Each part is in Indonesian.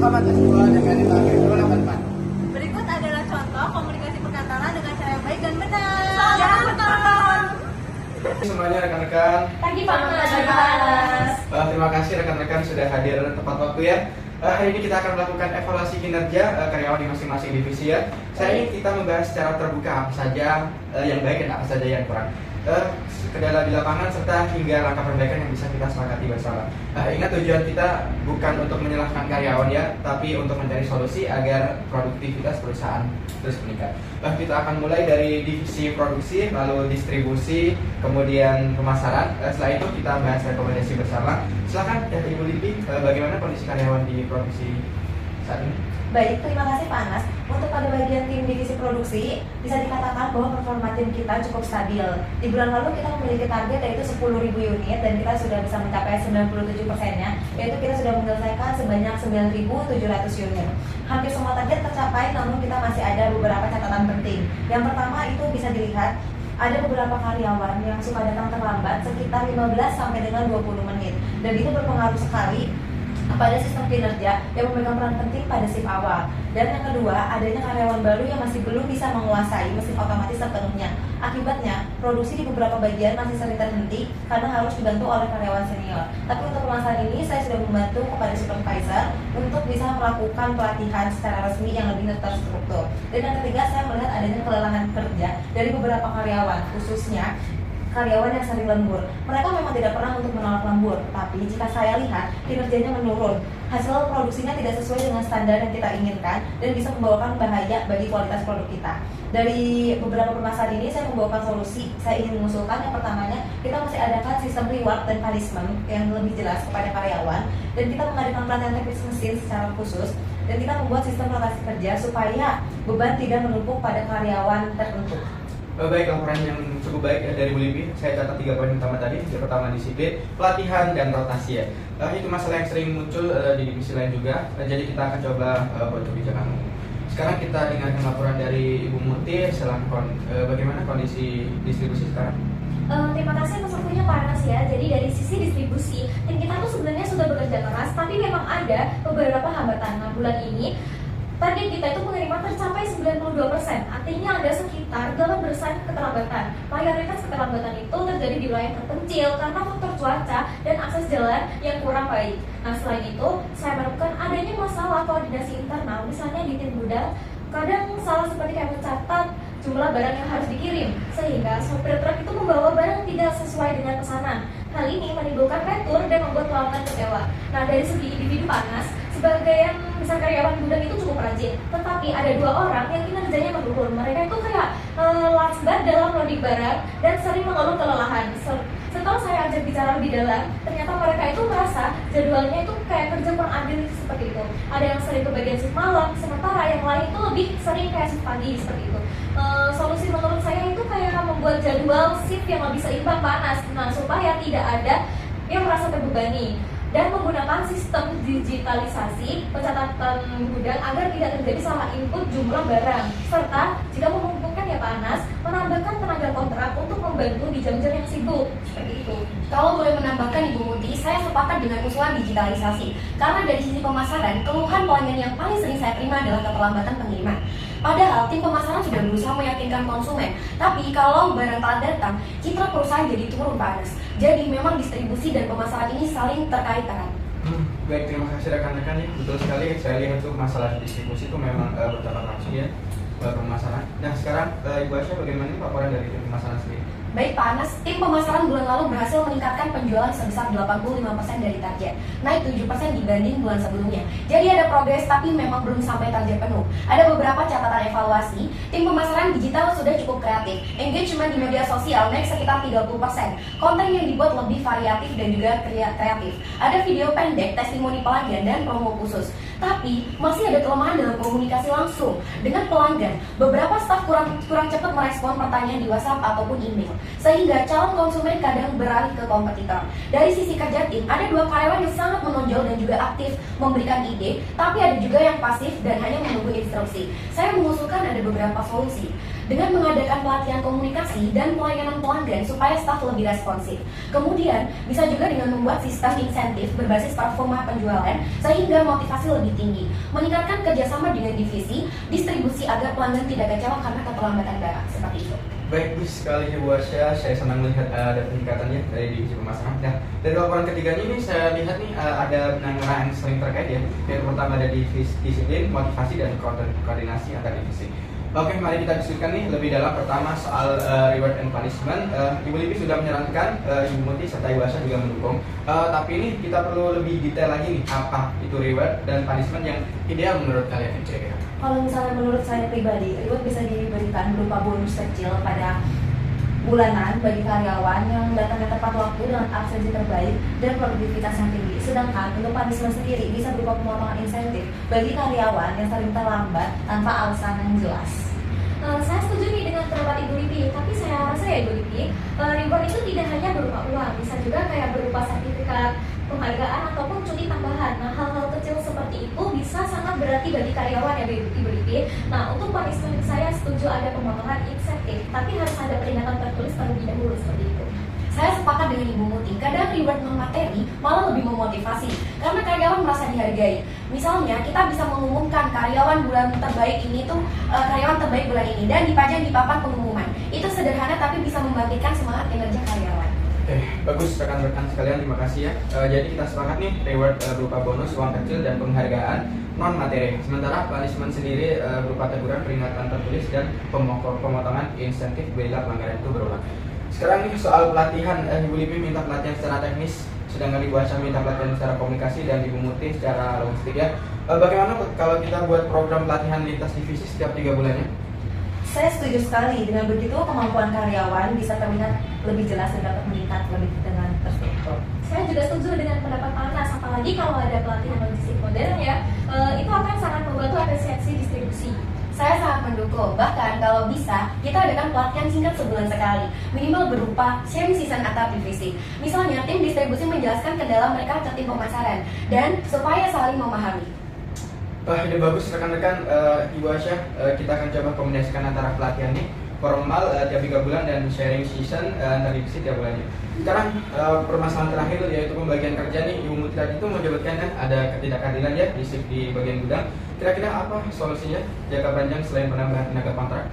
0,2 dengan nilai 284. Berikut adalah contoh komunikasi perkantoran dengan cara yang baik dan benar. Jangan benar. Semuanya rekan-rekan. Pagi panas. Terima kasih rekan-rekan sudah hadir tepat waktu ya. Hari ini kita akan melakukan evaluasi kinerja karyawan di masing-masing divisi ya. Saya ingin kita membahas secara terbuka apa saja yang baik dan apa saja yang kurang. Kendala di lapangan serta hingga langkah perbaikan yang bisa kita sepakati bersama. Ingat tujuan kita bukan untuk menyalahkan karyawan ya, tapi untuk mencari solusi agar produktivitas perusahaan terus meningkat. Kita akan mulai dari divisi produksi, lalu distribusi, kemudian pemasaran. Setelah itu kita bahas rekomendasi bersama. Silakan ya Ibu Lipi, bagaimana kondisi karyawan di produksi saat ini? Baik, terima kasih Pak Anas. Untuk pada bagian tim divisi produksi, bisa dikatakan bahwa performa tim kita cukup stabil. Di bulan lalu kita memiliki target yaitu 10.000 unit dan kita sudah bisa mencapai 97%-nya, yaitu kita sudah menyelesaikan sebanyak 9.700 unit. Hampir semua target tercapai, namun kita masih ada beberapa catatan penting. Yang pertama itu bisa dilihat ada beberapa karyawan yang suka datang terlambat sekitar 15 sampai dengan 20 menit dan itu berpengaruh sekali pada sistem kinerja yang memegang peran penting pada shift awal. Dan yang kedua, adanya karyawan baru yang masih belum bisa menguasai mesin otomatis sepenuhnya. Akibatnya, produksi di beberapa bagian masih sering terhenti karena harus dibantu oleh karyawan senior. Tapi untuk permasalahan ini, saya sudah membantu kepada supervisor untuk bisa melakukan pelatihan secara resmi yang lebih terstruktur. Dan yang ketiga, saya melihat adanya kelelahan kerja dari beberapa karyawan, khususnya karyawan yang sering lembur. Mereka memang tidak pernah untuk menolak lembur, tapi jika saya lihat kinerjanya menurun, hasil produksinya tidak sesuai dengan standar yang kita inginkan dan bisa membawakan bahaya bagi kualitas produk kita. Dari beberapa permasalahan ini saya membawakan solusi. Saya ingin mengusulkan yang pertamanya kita masih adakan sistem reward dan punishment yang lebih jelas kepada karyawan dan kita mengadakan pelatihan teknis mesin secara khusus dan kita membuat sistem rotasi kerja supaya beban tidak menumpuk pada karyawan tertentu. Baik, laporan yang cukup baik ya dari Bu Lipi. Saya catat 3 poin utama tadi. Yang pertama disiplin, pelatihan, dan rotasi ya. Itu masalah yang sering muncul di divisi lain juga. Jadi kita akan coba buat kebijakan. Sekarang kita dengarkan laporan dari Ibu Murti. Silahkan bagaimana kondisi distribusi sekarang? Terima kasih atas waktunya Pak Anas ya. Jadi dari sisi distribusi, tim kita tuh sebenarnya sudah bekerja keras, tapi memang ada beberapa hambatan. Nah, bulan ini target kita itu pengiriman tercapai 92%, artinya ada sekitar 18% keterlambatan. Mayoritas keterlambatan itu terjadi di wilayah terpencil karena faktor cuaca dan akses jalan yang kurang baik. Nah, selain itu, saya menemukan adanya masalah koordinasi internal, misalnya di tim gudang, kadang salah seperti kayak mencatat jumlah barang yang harus dikirim, sehingga sopir truk itu membawa barang tidak sesuai dengan pesanan. Hal ini menimbulkan retur dan membuat pelanggan kecewa. Nah, dari segi individu Panas, sebagian besar karyawan gudang itu cukup rajin, tetapi ada 2 orang yang kinerjanya menurun. Mereka itu kayak lambat dalam loading barang dan sering mengeluh kelelahan. Setelah saya ajak bicara lebih dalam, ternyata mereka itu merasa jadwalnya itu kayak kerja kurang adil seperti itu. Ada yang sering kebagian shift malam, sementara yang lain itu lebih sering kayak shift pagi seperti itu. Solusi menurut saya itu kayak membuat jadwal shift yang lebih seimbang Panas, nah supaya tidak ada yang merasa terbebani dan menggunakan sistem digitalisasi pencatatan gudang agar tidak terjadi salah input jumlah barang serta jika memungkinkan ya Pak Anas menambahkan tenaga kontrak untuk membantu di jam-jam yang sibuk seperti itu. Kalau boleh menambahkan Ibu Muti, saya sepakat dengan usulan digitalisasi karena dari sisi pemasaran, keluhan pelanggan yang paling sering saya terima adalah keterlambatan pengiriman. Padahal tim pemasaran sudah berusaha meyakinkan konsumen, tapi kalau barang telat datang, citra perusahaan jadi turun Pak Anas. Jadi memang distribusi dan pemasaran ini saling terkait erat. Baik, terima kasih rekan-rekan ya. Betul sekali, saya lihat tuh masalah distribusi itu memang berdampak langsung ya pemasaran. Nah sekarang Ibu Asya, bagaimana laporan dari tim pemasaran sendiri? Baik Pak Anas, tim pemasaran bulan lalu berhasil meningkatkan penjualan sebesar 85% dari target, naik 7% dibanding bulan sebelumnya. Jadi ada progres tapi memang belum sampai target penuh. Ada beberapa catatan evaluasi, tim pemasaran digital sudah cukup kreatif. Engagement di media sosial naik sekitar 30%. Konten yang dibuat lebih variatif dan juga kreatif. Ada video pendek, testimoni pelanggan, dan promo khusus. Tapi masih ada kelemahan dalam komunikasi langsung dengan pelanggan. Beberapa staf kurang cepat merespon pertanyaan di WhatsApp ataupun email. sehingga calon konsumen kadang beralih ke kompetitor. Dari sisi kerja tim, ada 2 karyawan yang sangat menonjol dan juga aktif memberikan ide, tapi ada juga yang pasif dan hanya menunggu instruksi. Saya mengusulkan ada beberapa solusi dengan mengadakan pelatihan komunikasi dan pelayanan pelanggan supaya staf lebih responsif. Kemudian, bisa juga dengan membuat sistem insentif berbasis performa penjualan sehingga motivasi lebih tinggi. Meningkatkan kerjasama dengan divisi, distribusi agar pelanggan tidak kecewa karena keterlambatan barang. Seperti itu. Bagus sekali Ibu Asya, saya senang melihat ada peningkatannya dari divisi pemasaran. Nah, dari laporan ketiganya ini saya lihat nih ada benang merah yang sering terkait ya. Yang pertama ada divisi disiplin, motivasi, dan koordinasi antar divisi. Oke, mari kita diskusikan nih lebih dalam. Pertama soal reward and punishment. Ibu Lipi sudah menyarankan, Ibu Muti serta Ibu Asya juga mendukung. Tapi ini kita perlu lebih detail lagi nih, apa itu reward dan punishment yang ideal menurut kalian kira-kira? Kalau misalnya menurut saya pribadi, reward bisa diberikan berupa bonus kecil pada bulanan bagi karyawan yang datangnya tepat waktu dengan absensi terbaik dan produktivitas yang tinggi. Sedangkan untuk punishment sendiri bisa berupa pemotongan insentif bagi karyawan yang sering terlambat tanpa alasan yang jelas. Saya setuju nih dengan pendapat Ibu Lipi, tapi saya rasa ya Ibu Lipi, reward itu tidak hanya berupa uang, bisa juga kayak berupa sertifikat penghargaan ataupun cuti tambahan. Nah, hal-hal kecil seperti itu bisa sangat berarti bagi karyawan ya Ibu Lipi. Nah, untuk punishment saya setuju ada pemotongan insentif, tapi harus ada peringatan tertulis terlebih dahulu seperti itu. Saya sepakat dengan Ibu Muti, kadang reward non-materi malah lebih memotivasi karena karyawan merasa dihargai. Misalnya, kita bisa mengumumkan karyawan bulan terbaik ini tuh karyawan terbaik bulan ini dan dipajang di papan pengumuman. Itu sederhana tapi bisa membangkitkan semangat kinerja karyawan. Bagus rekan-rekan sekalian, terima kasih ya. Jadi kita sepakat nih reward berupa bonus, uang kecil, dan penghargaan non materi. Sementara punishment sendiri berupa teguran, peringatan tertulis, dan pemotongan insentif bila pelanggaran itu berulang. Sekarang nih soal pelatihan, Ibu Lipi minta pelatihan secara teknis, sedangkan Ibu Asya minta pelatihan secara komunikasi, dan Ibu Muti secara logistik ya. Bagaimana kalau kita buat program pelatihan lintas divisi setiap 3 bulannya? Saya setuju sekali. Dengan begitu kemampuan karyawan bisa terlihat lebih jelas dan dapat meningkat lebih dengan terstruktur. Saya juga setuju dengan pendapat Pak Anas, apalagi kalau ada pelatihan logistik modern ya, itu akan sangat membantu efisiensi distribusi. Saya sangat mendukung, bahkan kalau bisa, kita adakan pelatihan singkat sebulan sekali, minimal berupa sharing season antar divisi. Misalnya, tim distribusi menjelaskan kendala mereka ke tim pemasaran, dan supaya saling memahami. Ide bagus rekan-rekan. Ibu Asya, kita akan coba kombinasikan antara pelatihan nih formal tiap 3 bulan dan sharing season antar divisi tiap bulannya. Sekarang permasalahan terakhir yaitu pembagian kerja nih. Ibu Muti tadi itu menyebutkan kan ada ketidakadilan ya di bagian gudang. Kira-kira apa solusinya jangka panjang selain penambahan tenaga kontrak?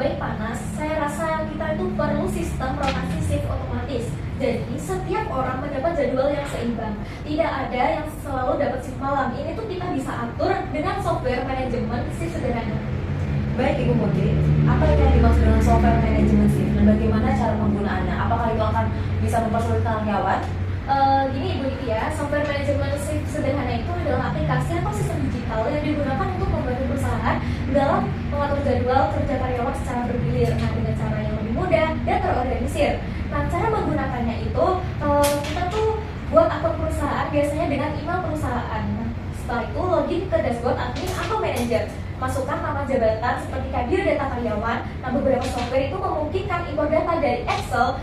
Baik Pak Anas, saya rasa kita itu perlu sistem rotasi shift otomatis. Jadi setiap orang mendapat jadwal yang seimbang. Tidak ada yang selalu dapat shift malam. Ini tuh kita bisa atur dengan software manajemen shift sederhana. Baik Ibu Muti, apa yang dimaksud dengan software manajemen shift dan bagaimana cara penggunaannya? Apakah itu akan bisa mempersulit karyawan? Gini Ibu Lipi ya, software manajemen shift sederhana itu adalah aplikasi atau sistem digital yang digunakan untuk membantu perusahaan dalam mengatur jadwal kerja karyawan secara bergilir, dengan cara yang lebih mudah dan terorganisir. Nah, cara menggunakannya itu kita tuh buat akun perusahaan biasanya dengan email perusahaan. Nah, setelah itu login ke dashboard admin atau manajer. Masukkan nama jabatan seperti kadir data karyawan. Nah, beberapa software itu memungkinkan impor data dari Excel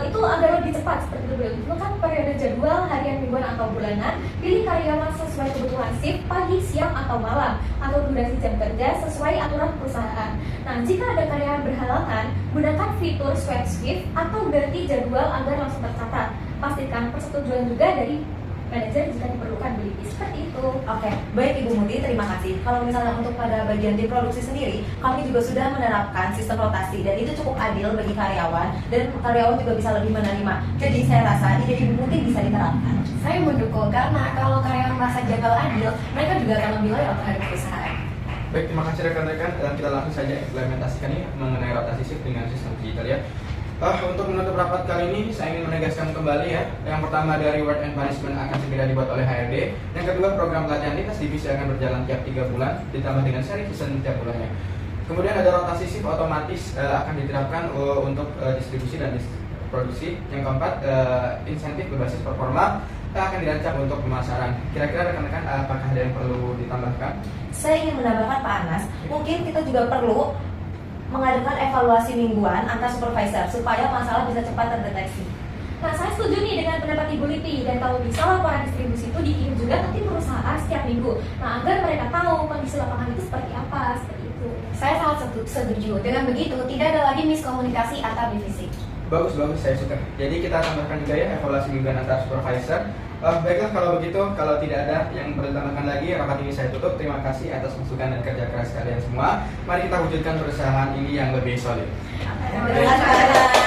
itu agar lebih cepat seperti itu. Tentukan periode jadwal harian, mingguan atau bulanan. Pilih karyawan sesuai kebutuhan shift pagi, siang atau malam, atau durasi jam kerja sesuai aturan perusahaan. Nah, jika ada karyawan berhalangan, gunakan fitur swap shift atau ganti jadwal agar langsung tercatat. Pastikan persetujuan juga dari manajer jika diperlukan beli seperti itu. Oke, baik Ibu Muti, terima kasih. Kalau misalnya untuk pada bagian tim produksi sendiri, kami juga sudah menerapkan sistem rotasi dan itu cukup adil bagi karyawan dan karyawan juga bisa lebih menerima. Jadi saya rasa ide Ibu Muti bisa diterapkan. Saya mendukung karena kalau karyawan merasa jadwal adil, mereka juga akan lebih loyal terhadap perusahaan. Baik, terima kasih rekan-rekan. Kita langsung saja implementasikan ini mengenai rotasi shift dengan sistem digital ya. Untuk menutup rapat kali ini, saya ingin menegaskan kembali ya. Yang pertama, ada reward and punishment akan segera dibuat oleh HRD. Yang kedua, program pelatihan lintas divisi akan berjalan tiap 3 bulan, ditambah dengan sharing season tiap bulannya. Kemudian ada rotasi shift otomatis akan diterapkan untuk distribusi dan produksi. Yang keempat, insentif berbasis performa akan dirancang untuk pemasaran. Kira-kira rekan-rekan apakah ada yang perlu ditambahkan? Saya ingin menambahkan Pak Anas, mungkin kita juga perlu mengadakan evaluasi mingguan antar supervisor supaya masalah bisa cepat terdeteksi. Nah, saya setuju nih dengan pendapat Ibu Liti, dan kalau bisa laporan distribusi itu dikirim juga ke tim perusahaan setiap minggu. Nah, agar mereka tahu kondisi lapangan itu seperti apa, seperti itu. Saya sangat setuju. Dengan begitu, tidak ada lagi miskomunikasi antar divisi. Bagus, saya suka. Jadi kita tambahkan juga ya evaluasi mingguan antar supervisor. Baiklah kalau begitu, kalau tidak ada yang perlu ditambahkan lagi, rapat ini saya tutup. Terima kasih atas masukan dan kerja keras kalian semua. Mari kita wujudkan perusahaan ini yang lebih solid. Terima kasih.